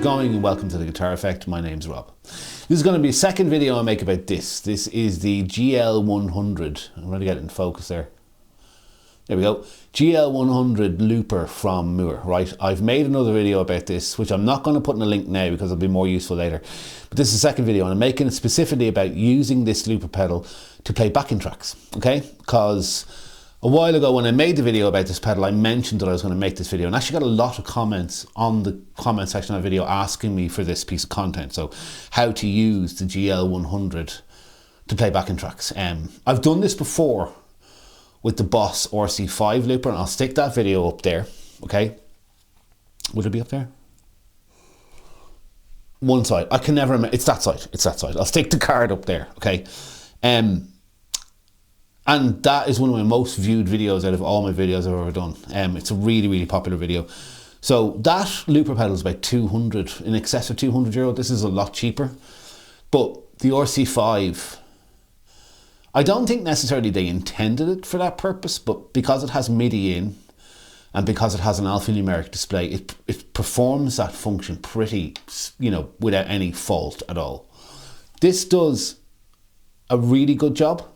going, and welcome to the Guitar Effect. My name's Rob. This is going to be a second video I make about this. This is the GL100. I'm going to get it in focus there. There we go. GL100 looper from Mooer, right? I've made another video about this, which I'm not going to put in a link now because it'll be more useful later. But this is the second video, and I'm making it specifically about using this looper pedal to play backing tracks, okay? Because a while ago when I made the video about this pedal, I mentioned that I was going to make this video, and actually got a lot of comments on the comment section of the video asking me for this piece of content. So how to use the GL100 to play backing tracks. I've done this before with the Boss RC5 looper, and I'll stick that video up there, okay? Would it be up there? One side, I can never remember, it's that side, I'll stick the card up there, okay? And that is one of my most viewed videos out of all my videos I've ever done. It's a really, really popular video. So that looper pedal is about 200, in excess of 200 euro. This is a lot cheaper. But the RC5, I don't think necessarily they intended it for that purpose, but because it has MIDI in, and because it has an alphanumeric display, it performs that function pretty, without any fault at all. This does a really good job.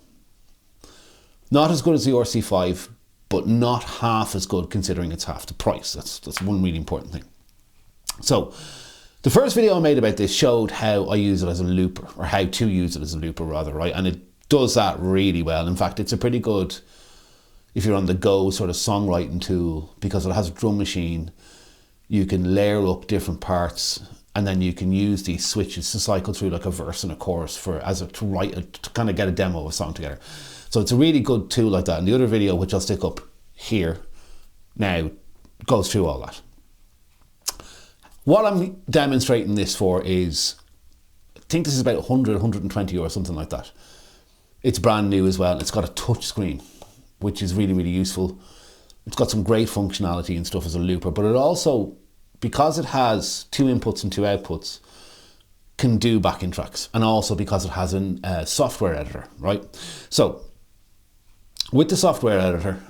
Not as good as the RC5, but not half as good considering it's half the price. That's one really important thing. So the first video I made about this showed how I use it as a looper, or how to use it as a looper rather, right? And it does that really well. In fact, it's a pretty good, if you're on the go, sort of songwriting tool, because it has a drum machine. You can layer up different parts, and then you can use these switches to cycle through like a verse and a chorus to kind of get a demo of a song together. So it's a really good tool like that. And the other video, which I'll stick up here now, goes through all that. What I'm demonstrating this for is, I think this is about 100, 120 or something like that. It's brand new as well. It's got a touch screen, which is really, really useful. It's got some great functionality and stuff as a looper, but it also, because it has 2 inputs and 2 outputs, can do backing tracks, and also because it has a software editor, right? So with the software editor,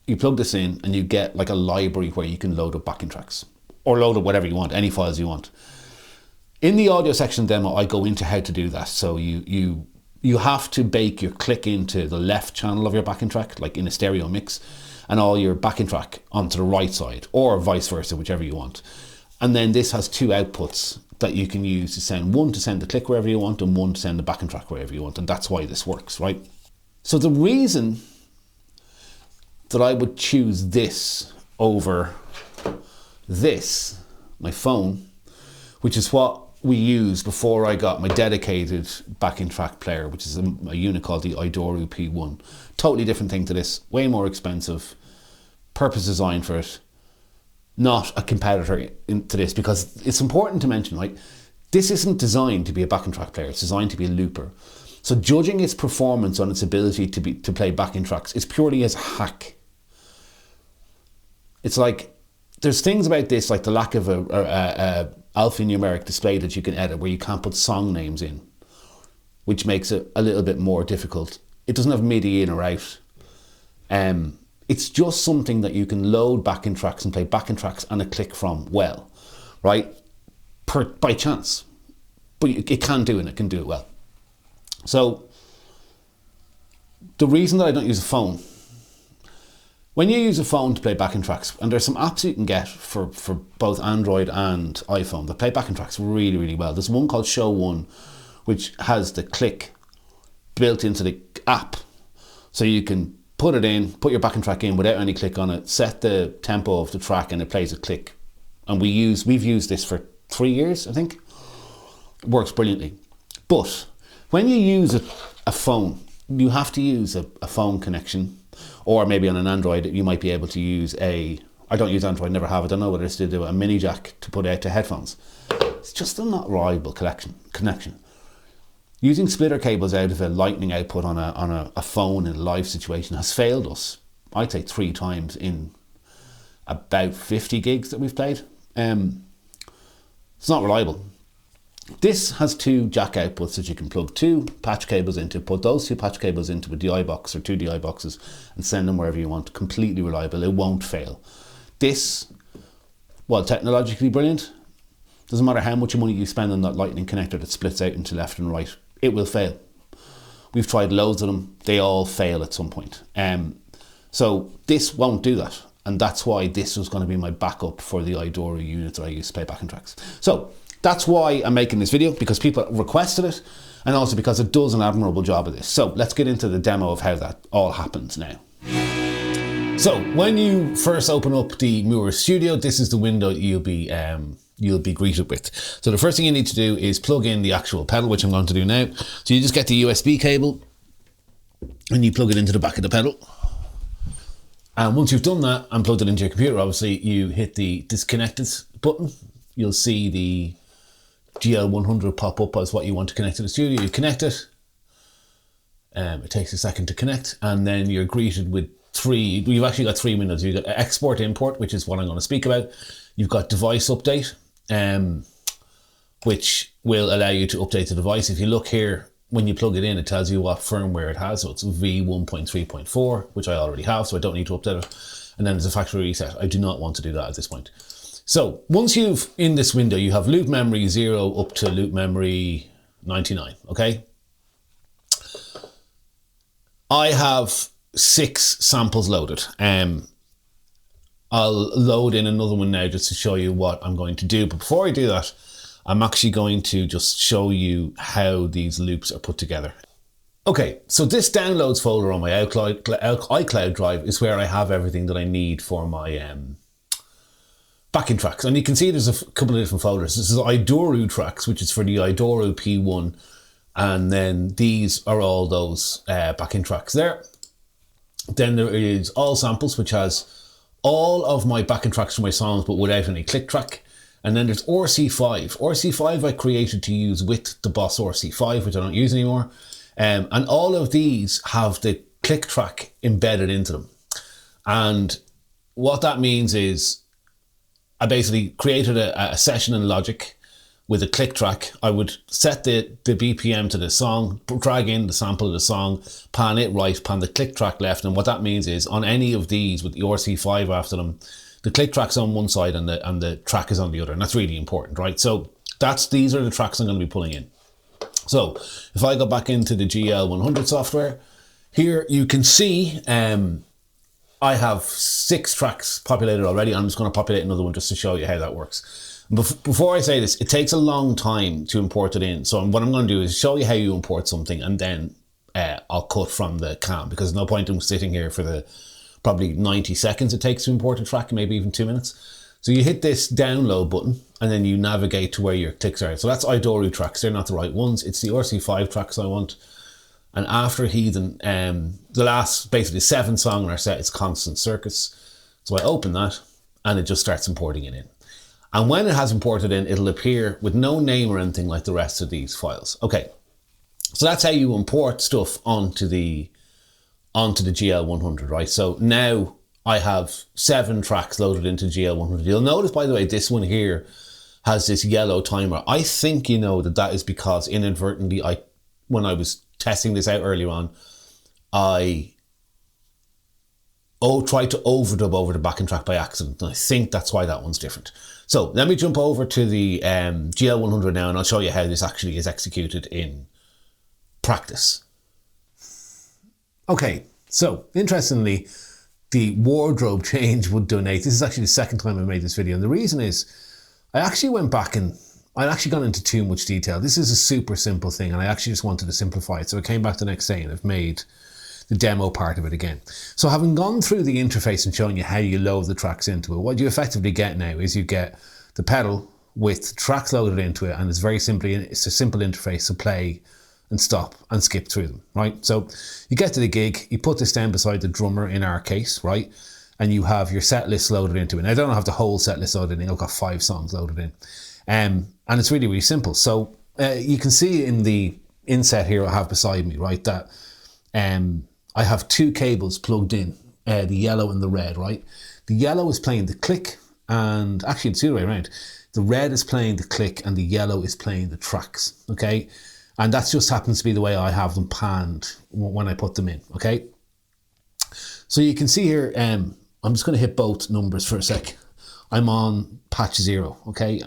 you plug this in and you get like a library where you can load up backing tracks, or load up whatever you want, any files you want. In the audio section demo, I go into how to do that. So you have to bake your click into the left channel of your backing track, like in a stereo mix, and all your backing track onto the right side, or vice versa, whichever you want. And then this has 2 outputs that you can use to send, one to send the click wherever you want, and one to send the backing track wherever you want. And that's why this works, right? So the reason that I would choose this over this, my phone, which is what we used before I got my dedicated backing track player, which is a unit called the Idoru P1. Totally different thing to this, way more expensive, purpose designed for it, not a competitor to this, because it's important to mention, right? This isn't designed to be a backing track player, it's designed to be a looper. So judging its performance on its ability to play backing tracks is purely as a hack. It's like, there's things about this, like the lack of a alphanumeric display that you can edit, where you can't put song names in, which makes it a little bit more difficult. It doesn't have MIDI in or out. It's just something that you can load backing tracks and play backing tracks and a click from well, right? By chance. But it can do it, and it can do it well. So the reason that I don't use a phone, when you use a phone to play backing tracks, and there's some apps you can get for both Android and iPhone that play backing tracks really, really well. There's one called Show One, which has the click built into the app. So you can put it in, put your backing track in without any click on it, set the tempo of the track, and it plays a click. And we've used this for 3 years, I think. It works brilliantly. But when you use a phone, you have to use a phone connection. Or maybe on an Android, you might be able to use I don't use Android, never have, I don't know whether it's to do a mini jack to put out to headphones. It's just a not reliable connection. Using splitter cables out of a lightning output on a phone in a live situation has failed us, I'd say 3 times in about 50 gigs that we've played. It's not reliable. This has 2 jack outputs that you can plug 2 patch cables into, put those 2 patch cables into a DI box or 2 DI boxes and send them wherever you want. Completely reliable, it won't fail. This, while technologically brilliant, Doesn't matter how much money you spend on that lightning connector that splits out into left and right, it will fail. We've tried loads of them, they all fail at some point. So this won't do that. And that's why this was going to be my backup for the Idora unit that I used to play backing tracks. So that's why I'm making this video, because people requested it, and also because it does an admirable job of this. So let's get into the demo of how that all happens now. So when you first open up the Mooer Studio, this is the window you'll be greeted with. So the first thing you need to do is plug in the actual pedal, which I'm going to do now. So you just get the USB cable and you plug it into the back of the pedal. And once you've done that and plugged it into your computer, obviously you hit the disconnected button. You'll see the GL100 pop up as what you want to connect to the studio. You connect it. It takes a second to connect, and then you're greeted with you've actually got three windows. You've got export import, which is what I'm going to speak about. You've got device update, which will allow you to update the device. If you look here, when you plug it in, it tells you what firmware it has. So it's V1.3.4, which I already have, so I don't need to update it. And then there's a factory reset. I do not want to do that at this point. So once you've, in this window, you have loop memory 0 up to loop memory 99, okay? I have 6 samples loaded. I'll load in another one now just to show you what I'm going to do. But before I do that, I'm actually going to just show you how these loops are put together. Okay, so this downloads folder on my iCloud drive is where I have everything that I need for my backing tracks. And you can see there's a couple of different folders. This is Idora tracks, which is for the Idora P1. And then these are all those backing tracks there. Then there is all samples, which has all of my backing tracks for my songs, but without any click track. And then there's RC5. RC5 I created to use with the Boss RC5, which I don't use anymore. And all of these have the click track embedded into them. And what that means is I basically created a session in Logic with a click track. I would set the BPM to the song, drag in the sample of the song, pan it right, pan the click track left. And what that means is on any of these with the RC5 after them, the click track's on one side and the track is on the other. And that's really important, right? So these are the tracks I'm going to be pulling in. So if I go back into the GL100 software, here you can see I have 6 tracks populated already. I'm just going to populate another one just to show you how that works. Before I say this, it takes a long time to import it in. So what I'm going to do is show you how you import something, and then I'll cut from the cam, because there's no point in sitting here for the probably 90 seconds it takes to import a track, maybe even 2 minutes. So you hit this download button and then you navigate to where your clicks are. So that's Idora tracks. They're not the right ones. It's the RC5 tracks I want. And after Heathen, the last basically 7 song in our set is Constant Circuits. So I open that and it just starts importing it in. And when it has imported in, it'll appear with no name or anything like the rest of these files. Okay, so that's how you import stuff onto the GL100, right? So now I have 7 tracks loaded into GL100. You'll notice, by the way, this one here has this yellow timer. I think you know that is because inadvertently, when I was testing this out earlier on, I tried to overdub over the backing track by accident. And I think that's why that one's different. So let me jump over to the GL100 now, and I'll show you how this actually is executed in practice. Okay, so interestingly, the wardrobe change would donate. This is actually the second time I made this video. And the reason is I actually went back and I'd actually gone into too much detail. This is a super simple thing, and I actually just wanted to simplify it. So I came back the next day and I've made the demo part of it again. So having gone through the interface and shown you how you load the tracks into it, what you effectively get now is you get the pedal with tracks loaded into it, and it's a simple interface to play and stop and skip through them, right? So you get to the gig, you put this down beside the drummer in our case, right? And you have your set list loaded into it. And I don't have the whole set list loaded in, I've got 5 songs loaded in. And it's really, really simple. So you can see in the inset here I have beside me, right, that I have 2 cables plugged in, the yellow and the red, right? The yellow is playing the click, and actually it's the other way around. The red is playing the click and the yellow is playing the tracks, okay? And that just happens to be the way I have them panned when I put them in, okay? So you can see here, I'm just going to hit both numbers for a sec. I'm on patch 0, okay?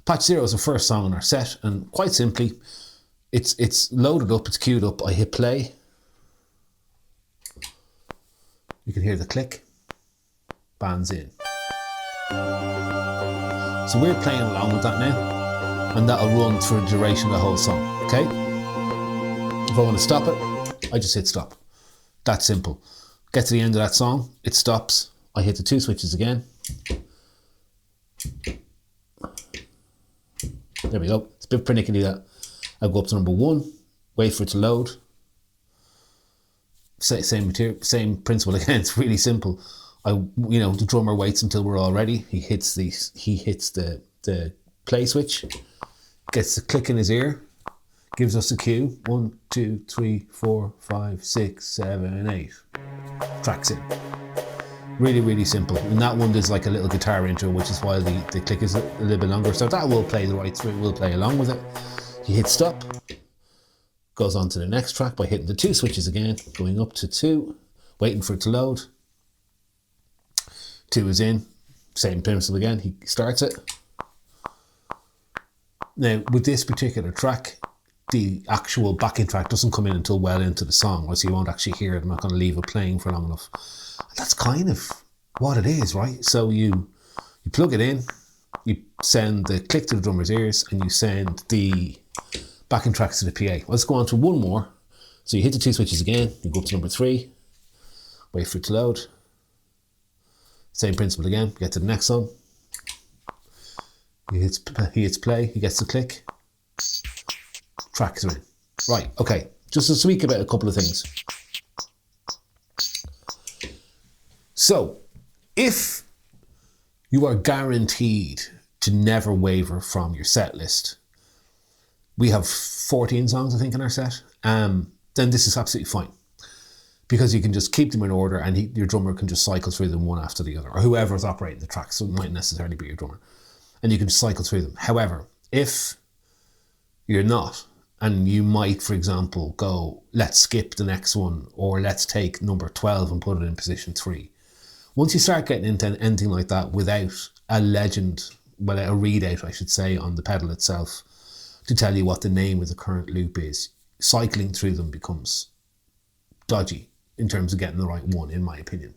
Patch 0 is the first song in our set, and quite simply, it's loaded up, it's queued up. I hit play. You can hear the click. Band's in. So we're playing along with that now, and that'll run through the duration of the whole song, okay? If I want to stop it, I just hit stop. That's simple. Get to the end of that song, it stops. I hit the 2 switches again. There we go. It's a bit pernickety that. I'll go up to number 1, wait for it to load. Same material, same principle again. It's really simple. The drummer waits until we're all ready. He hits the play switch, gets the click in his ear, gives us a cue. 1, 2, 3, 4, 5, 6, 7, 8. Tracks in. Really, really simple. And that one there's like a little guitar intro, which is why the click is a little bit longer. So that will play the right through. We'll play along with it. You hit stop. Goes on to the next track by hitting the 2 switches again, going up to 2, waiting for it to load. 2 is in, same principle again, he starts it. Now, with this particular track, the actual backing track doesn't come in until well into the song, so you won't actually hear it. I'm not going to leave it playing for long enough. That's kind of what it is, right? So you plug it in, you send the click to the drummer's ears, and you send the backing tracks to the PA. Let's go on to one more. So you hit the 2 switches again, you go up to number 3, wait for it to load. Same principle again, get to the next song. He hits play, he gets the click. Tracks are in. Right, okay, just to speak about a couple of things. So, if you are guaranteed to never waver from your set list, we have 14 songs, I think, in our set. Then this is absolutely fine, because you can just keep them in order, and your drummer can just cycle through them one after the other, or whoever's operating the track. So it might necessarily be your drummer, and you can just cycle through them. However, if you're not, and you might, for example, go, let's skip the next one, or let's take number 12 and put it in position 3. Once you start getting into anything like that without a readout, I should say, on the pedal itself, to tell you what the name of the current loop is, cycling through them becomes dodgy in terms of getting the right one, in my opinion.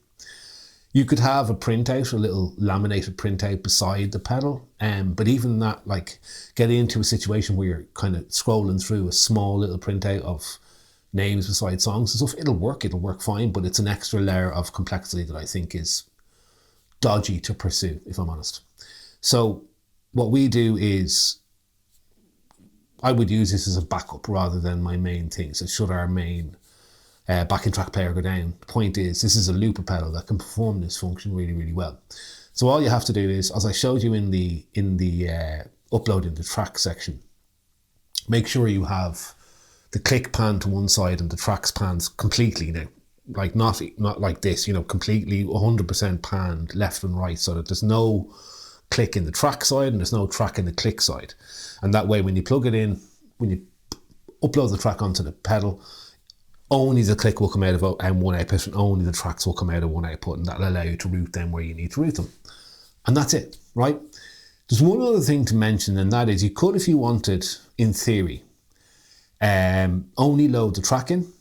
You could have a printout, a little laminated printout beside the pedal, but even that, like, getting into a situation where you're kind of scrolling through a small little printout of names beside songs and stuff, it'll work fine, but it's an extra layer of complexity that I think is dodgy to pursue, if I'm honest. So what we do is, I would use this as a backup rather than my main thing. So should our main backing track player go down, the point is, this is a looper pedal that can perform this function really, really well. So all you have to do is, as I showed you in the uploading the track section, make sure you have the click pan to one side and the tracks pans completely now, like not like this, completely 100% panned left and right, so that there's no click in the track side and there's no track in the click side. And that way, when you plug it in, when you upload the track onto the pedal, only the click will come out of one output, and only the tracks will come out of one output, and that'll allow you to route them where you need to route them. And that's it, right? There's one other thing to mention, and that is, you could, if you wanted, in theory, only load the track in,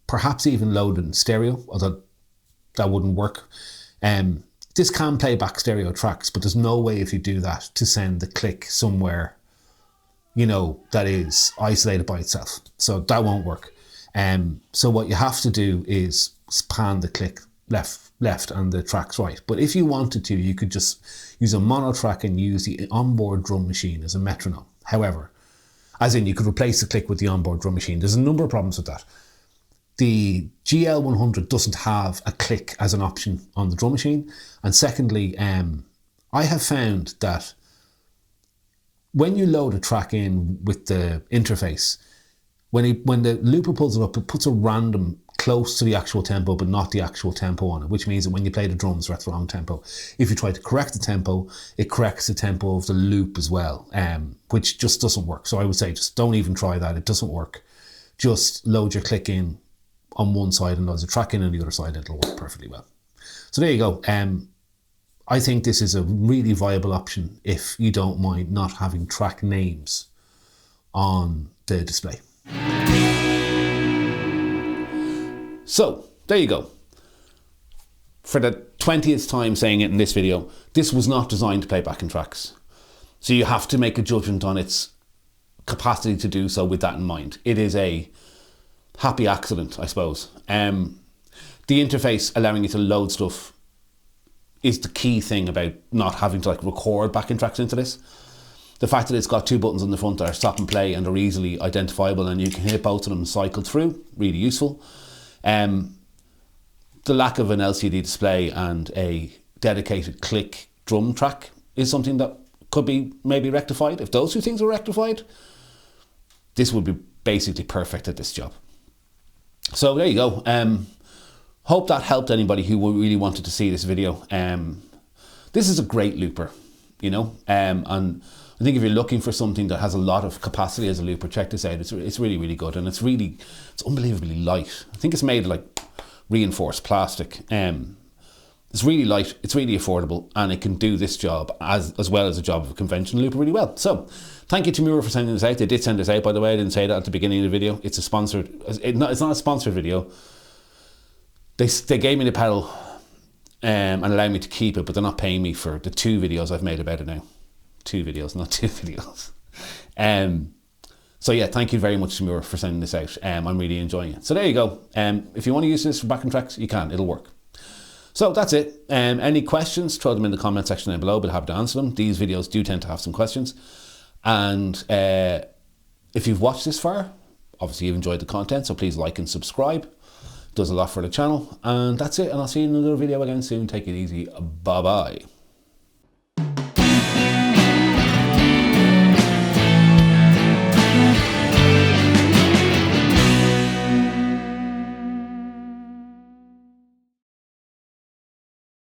perhaps even load it in stereo, although that wouldn't work. This can play back stereo tracks, but there's no way, if you do that, to send the click somewhere, that is isolated by itself. So that won't work. So what you have to do is pan the click left and the tracks right. But if you wanted to, you could just use a mono track and use the onboard drum machine as a metronome. However, as in, you could replace the click with the onboard drum machine. There's a number of problems with that. The GL100 doesn't have a click as an option on the drum machine. And secondly, I have found that when you load a track in with the interface, when the looper pulls it up, it puts a random close to the actual tempo, but not the actual tempo on it, which means that when you play the drums, that's the wrong tempo. If you try to correct the tempo, it corrects the tempo of the loop as well, which just doesn't work. So I would say, just don't even try that. It doesn't work. Just load your click in on one side and load your track in on the other side, and it'll work perfectly well. So there you go. I think this is a really viable option if you don't mind not having track names on the display. So there you go. For the 20th time saying it in this video, this was not designed to play backing tracks. So you have to make a judgment on its capacity to do so with that in mind. It is a happy accident, I suppose. The interface allowing you to load stuff is the key thing about not having to like record backing tracks into this. The fact that it's got two buttons on the front that are stop and play and are easily identifiable and you can hit both of them and cycle through, really useful. The lack of an LCD display and a dedicated click drum track is something that could be maybe rectified. If those two things were rectified, this would be basically perfect at this job. So there you go. Hope that helped anybody who really wanted to see this video. This is a great looper, you know, and I think if you're looking for something that has a lot of capacity as a looper, check this out. It's really, really good, and it's unbelievably light. I think it's made of like reinforced plastic. It's really light, it's really affordable, and it can do this job as well as a job of a conventional looper really well. So thank you to Mooer for sending this out. They did send this out, by the way. I didn't say that at the beginning of the video. It's a sponsored, it's not a sponsored video. They gave me the pedal and allowed me to keep it, but they're not paying me for the 2 videos I've made about it now. 2 videos, not 2 videos. So yeah, thank you very much to Mooer for sending this out. I'm really enjoying it. So there you go. If you want to use this for backing tracks, you can, it'll work. So that's it. Any questions, throw them in the comment section down below, but I'll have to answer them. These videos do tend to have some questions. And if you've watched this far, obviously you've enjoyed the content, so please like and subscribe. It does a lot for the channel. And that's it, and I'll see you in another video again soon. Take it easy. Bye-bye.